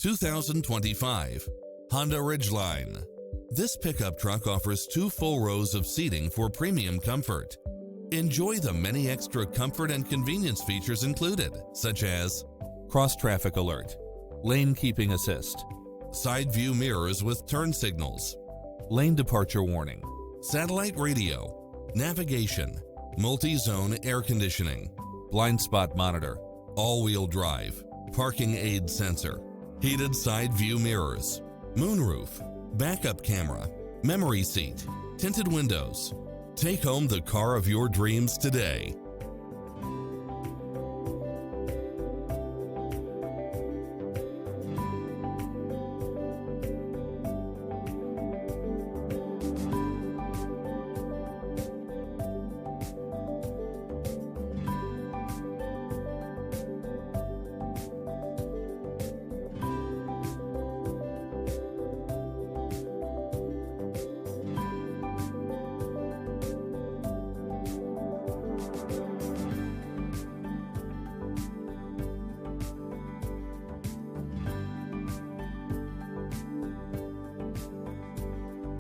2025 Honda Ridgeline. This pickup truck offers 2 full rows of seating for premium comfort. Enjoy the many extra comfort and convenience features included, such as cross-traffic alert, lane keeping assist, side view mirrors with turn signals, lane departure warning, satellite radio, navigation, multi-zone air conditioning, blind spot monitor, all-wheel drive, parking aid sensor, heated side view mirrors, moonroof, backup camera, memory seat, tinted windows. Take home the car of your dreams today.